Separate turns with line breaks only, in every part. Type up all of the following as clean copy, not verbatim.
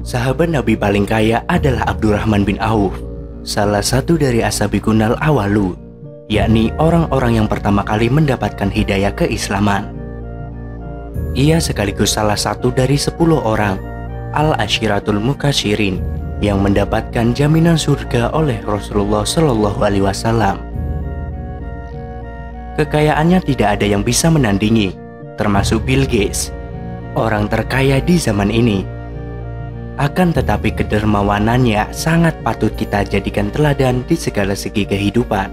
Sahabat Nabi paling kaya adalah Abdurrahman bin Auf, salah satu dari as-sabiqunal awalu, yakni orang-orang yang pertama kali mendapatkan hidayah keislaman. Ia sekaligus salah satu dari 10 orang al-ashiratul mukasyirin yang mendapatkan jaminan surga oleh Rasulullah Shallallahu Alaihi Wasallam. Kekayaannya tidak ada yang bisa menandingi, termasuk Bill Gates, orang terkaya di zaman ini. Akan tetapi kedermawanannya sangat patut kita jadikan teladan di segala segi kehidupan.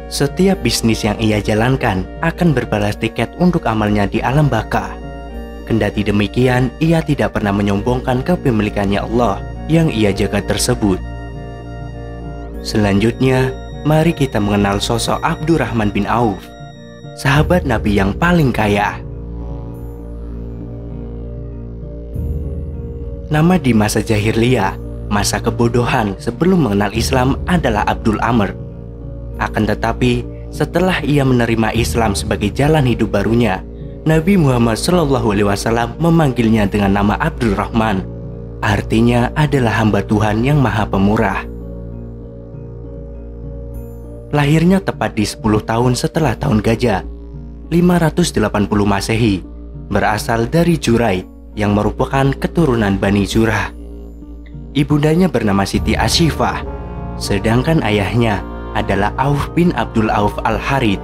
Setiap bisnis yang ia jalankan akan berbalas tiket untuk amalnya di alam baka. Kendati demikian, ia tidak pernah menyombongkan kepemilikannya Allah yang ia jaga tersebut. Selanjutnya, mari kita mengenal sosok Abdurrahman bin Auf, sahabat Nabi yang paling kaya. Nama di masa jahiliyah, masa kebodohan sebelum mengenal Islam adalah Abdul Amr. Akan tetapi, setelah ia menerima Islam sebagai jalan hidup barunya, Nabi Muhammad SAW memanggilnya dengan nama Abdurrahman. Artinya adalah hamba Tuhan yang maha pemurah. Lahirnya tepat di 10 tahun setelah tahun gajah, 580 Masehi, berasal dari Jurai, yang merupakan keturunan Bani Zurah. Ibundanya bernama Siti Asyifah, sedangkan ayahnya adalah Auf bin Abdul Auf al-Harith.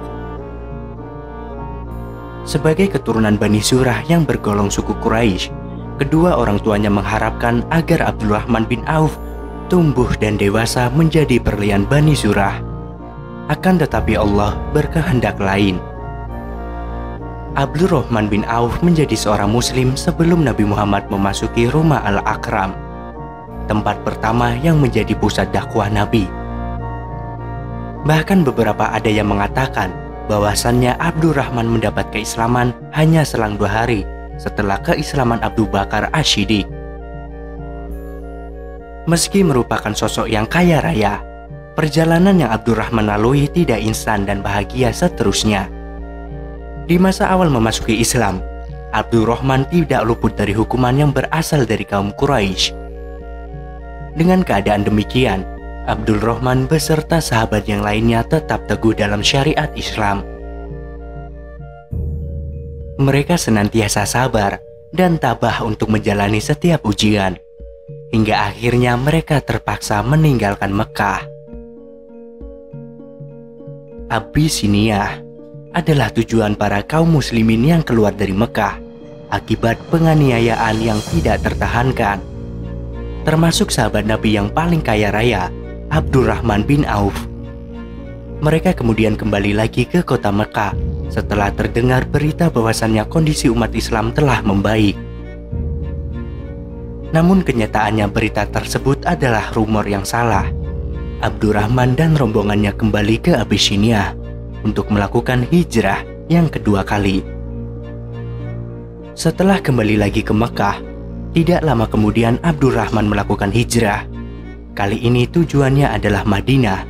Sebagai keturunan Bani Zurah yang bergolong suku Quraisy, kedua orang tuanya mengharapkan agar Abdurrahman bin Auf tumbuh dan dewasa menjadi berlian Bani Zurah. Akan tetapi Allah berkehendak lain. Abdurrahman bin Auf menjadi seorang muslim sebelum Nabi Muhammad memasuki Rumah Al-Akram, tempat pertama yang menjadi pusat dakwah Nabi. Bahkan beberapa ada yang mengatakan bahwasannya Abdurrahman mendapat keislaman hanya selang 2 hari setelah keislaman Abu Bakar Asy-Siddiq. Meski merupakan sosok yang kaya raya, perjalanan yang Abdurrahman lalui tidak instan dan bahagia seterusnya. Di masa awal memasuki Islam, Abdurrahman tidak luput dari hukuman yang berasal dari kaum Quraisy. Dengan keadaan demikian, Abdurrahman beserta sahabat yang lainnya tetap teguh dalam syariat Islam. Mereka senantiasa sabar dan tabah untuk menjalani setiap ujian, hingga akhirnya mereka terpaksa meninggalkan Mekah. Abyssinia adalah tujuan para kaum muslimin yang keluar dari Mekah akibat penganiayaan yang tidak tertahankan, termasuk sahabat Nabi yang paling kaya raya, Abdurrahman bin Auf. Mereka kemudian kembali lagi ke kota Mekah setelah terdengar berita bahwasannya kondisi umat Islam telah membaik. Namun kenyataannya berita tersebut adalah rumor yang salah. Abdurrahman dan rombongannya kembali ke Abyssinia untuk melakukan hijrah yang kedua kali. Setelah kembali lagi ke Mekah, tidak lama kemudian Abdurrahman melakukan hijrah. Kali ini tujuannya adalah Madinah.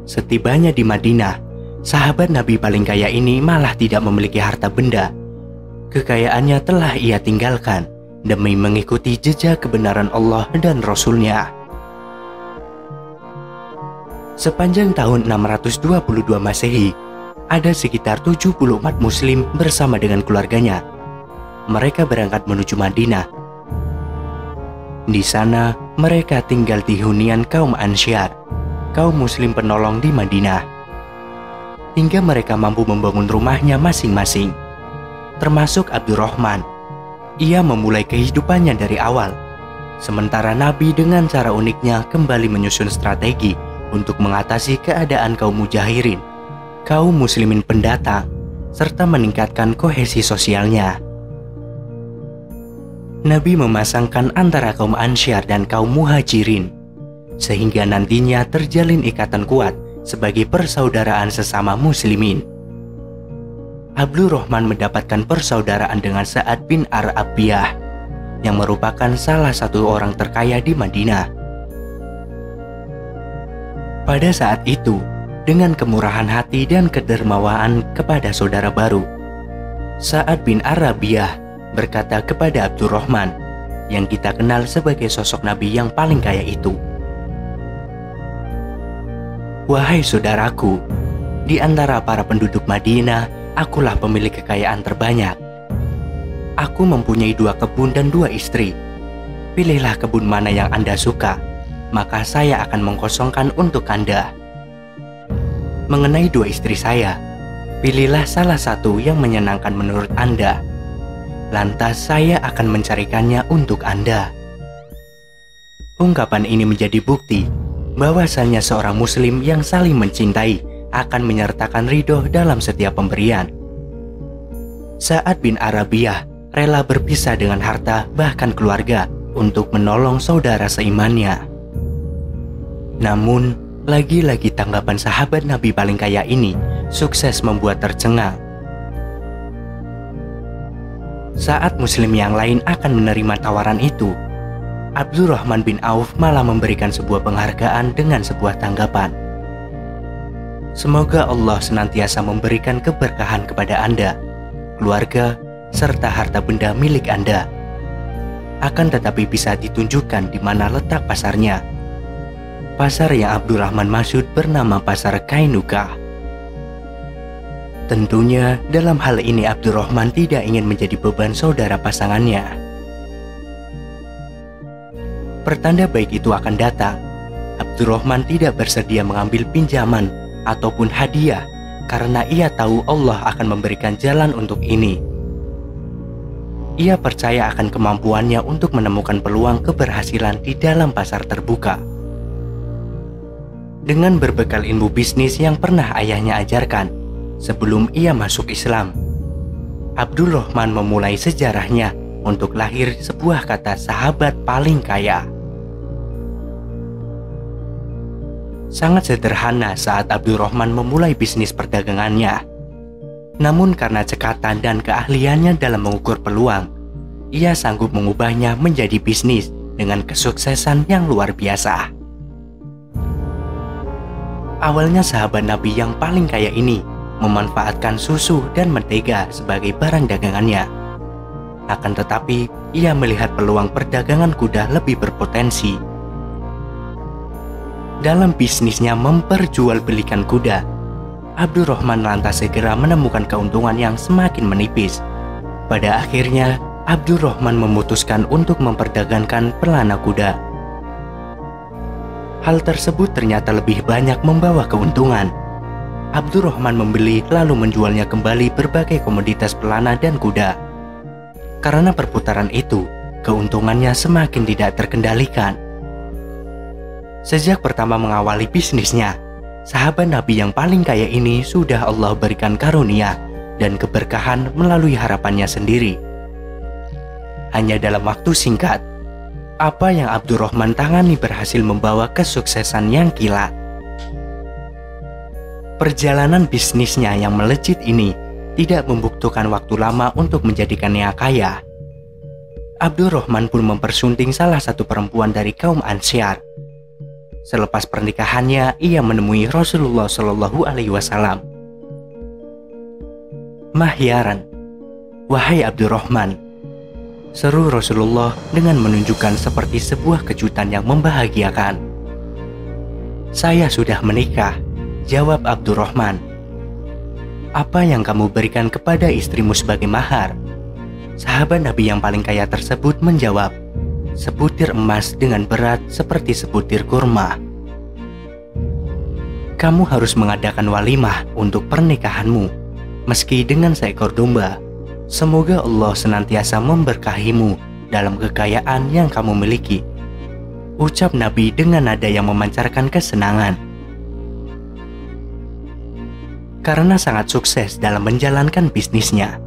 Setibanya di Madinah, sahabat Nabi paling kaya ini malah tidak memiliki harta benda. Kekayaannya telah ia tinggalkan demi mengikuti jejak kebenaran Allah dan Rasul-Nya. Sepanjang tahun 622 Masehi, ada sekitar 70 umat muslim bersama dengan keluarganya. Mereka berangkat menuju Madinah. Di sana, mereka tinggal di hunian kaum Ansyar, kaum muslim penolong di Madinah, hingga mereka mampu membangun rumahnya masing-masing. Termasuk Abdurrahman. Ia memulai kehidupannya dari awal, sementara Nabi dengan cara uniknya kembali menyusun strategi untuk mengatasi keadaan kaum mujahirin, kaum muslimin pendatang, serta meningkatkan kohesi sosialnya. Nabi memasangkan antara kaum Ansyar dan kaum Muhajirin, sehingga nantinya terjalin ikatan kuat sebagai persaudaraan sesama muslimin. Abdurrahman mendapatkan persaudaraan dengan Sa'ad bin Ar-Abiyah, yang merupakan salah satu orang terkaya di Madinah. Pada saat itu, dengan kemurahan hati dan kedermawaan kepada saudara baru, Sa'ad bin Ar-Rabiyah berkata kepada Abdurrahman, yang kita kenal sebagai sosok Nabi yang paling kaya itu, "Wahai saudaraku, di antara para penduduk Madinah, akulah pemilik kekayaan terbanyak. Aku mempunyai 2 kebun dan 2 istri. Pilihlah kebun mana yang Anda suka, maka saya akan mengkosongkan untuk Anda. Mengenai 2 istri saya, pilihlah salah satu yang menyenangkan menurut Anda. Lantas saya akan mencarikannya untuk Anda." Ungkapan ini menjadi bukti bahwasanya seorang muslim yang saling mencintai akan menyertakan ridho dalam setiap pemberian. Sa'ad bin Arabiyah rela berpisah dengan harta bahkan keluarga untuk menolong saudara seimannya. Namun, lagi-lagi tanggapan sahabat Nabi paling kaya ini sukses membuat tercengang. Saat muslim yang lain akan menerima tawaran itu, Abdurrahman bin Auf malah memberikan sebuah penghargaan dengan sebuah tanggapan. "Semoga Allah senantiasa memberikan keberkahan kepada Anda, keluarga, serta harta benda milik Anda. Akan tetapi bisa ditunjukkan di mana letak pasarnya." Pasar yang Abdurrahman maksud bernama Pasar Kainuka. Tentunya dalam hal ini Abdurrahman tidak ingin menjadi beban saudara pasangannya. Pertanda baik itu akan datang. Abdurrahman tidak bersedia mengambil pinjaman ataupun hadiah karena ia tahu Allah akan memberikan jalan untuk ini. Ia percaya akan kemampuannya untuk menemukan peluang keberhasilan di dalam pasar terbuka. Dengan berbekal ilmu bisnis yang pernah ayahnya ajarkan sebelum ia masuk Islam, Abdurrahman memulai sejarahnya untuk lahir sebuah kata sahabat paling kaya. Sangat sederhana saat Abdurrahman memulai bisnis perdagangannya. Namun karena cekatan dan keahliannya dalam mengukur peluang, ia sanggup mengubahnya menjadi bisnis dengan kesuksesan yang luar biasa. Awalnya sahabat Nabi yang paling kaya ini memanfaatkan susu dan mentega sebagai barang dagangannya. Akan tetapi, ia melihat peluang perdagangan kuda lebih berpotensi. Dalam bisnisnya memperjualbelikan kuda, Abdurrahman lantas segera menemukan keuntungan yang semakin menipis. Pada akhirnya, Abdurrahman memutuskan untuk memperdagangkan pelana kuda. Hal tersebut ternyata lebih banyak membawa keuntungan. Abdurrahman membeli lalu menjualnya kembali berbagai komoditas pelana dan kuda. Karena perputaran itu, keuntungannya semakin tidak terkendalikan. Sejak pertama mengawali bisnisnya, sahabat Nabi yang paling kaya ini sudah Allah berikan karunia dan keberkahan melalui harapannya sendiri. Hanya dalam waktu singkat, apa yang Abdurrahman tangani berhasil membawa kesuksesan yang kilat. Perjalanan bisnisnya yang melejit ini tidak membutuhkan waktu lama untuk menjadikannya kaya. Abdurrahman pun mempersunting salah satu perempuan dari kaum Ansyar. Selepas pernikahannya, ia menemui Rasulullah Shallallahu Alaihi Wasallam. "Mahyaran, wahai Abdurrahman," seru Rasulullah dengan menunjukkan seperti sebuah kejutan yang membahagiakan. "Saya sudah menikah," jawab Abdurrahman. "Apa yang kamu berikan kepada istrimu sebagai mahar?" Sahabat Nabi yang paling kaya tersebut menjawab, "Sebutir emas dengan berat seperti sebutir kurma." "Kamu harus mengadakan walimah untuk pernikahanmu, meski dengan seekor domba. Semoga Allah senantiasa memberkahimu dalam kekayaan yang kamu miliki," ucap Nabi dengan nada yang memancarkan kesenangan. Karena sangat sukses dalam menjalankan bisnisnya,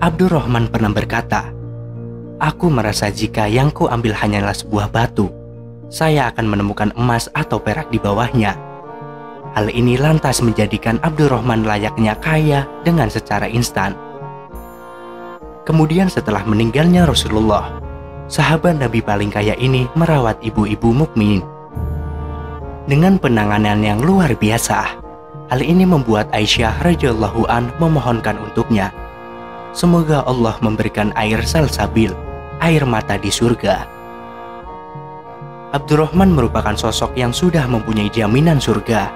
Abdurrahman pernah berkata, "Aku merasa jika yang ku ambil hanyalah sebuah batu, saya akan menemukan emas atau perak di bawahnya." Hal ini lantas menjadikan Abdurrahman layaknya kaya dengan secara instan. Kemudian setelah meninggalnya Rasulullah, sahabat Nabi paling kaya ini merawat ibu-ibu mukmin. Dengan penanganan yang luar biasa, hal ini membuat Aisyah radhiyallahu an memohonkan untuknya, semoga Allah memberikan air salsabil, air mata di surga. Abdurrahman merupakan sosok yang sudah mempunyai jaminan surga.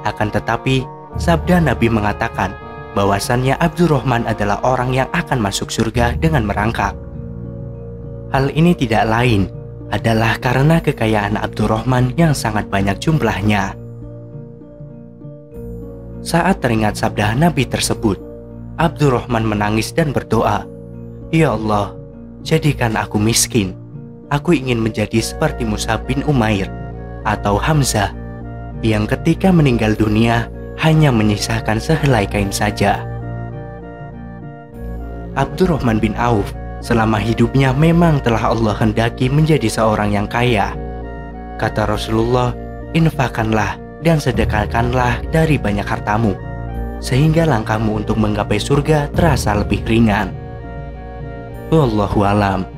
Akan tetapi, sabda Nabi mengatakan bahwasannya Abdurrahman adalah orang yang akan masuk surga dengan merangkak. Hal ini tidak lain adalah karena kekayaan Abdurrahman yang sangat banyak jumlahnya. Saat teringat sabda Nabi tersebut, Abdurrahman menangis dan berdoa, "Ya Allah, jadikan aku miskin. Aku ingin menjadi seperti Mus'ab bin Umair atau Hamzah yang ketika meninggal dunia hanya menyisakan sehelai kain saja." Abdurrahman bin Auf selama hidupnya memang telah Allah hendaki menjadi seorang yang kaya. Kata Rasulullah, "Infakkanlah dan sedekahkanlah dari banyak hartamu, sehingga langkahmu untuk menggapai surga terasa lebih ringan." Wallahu alam.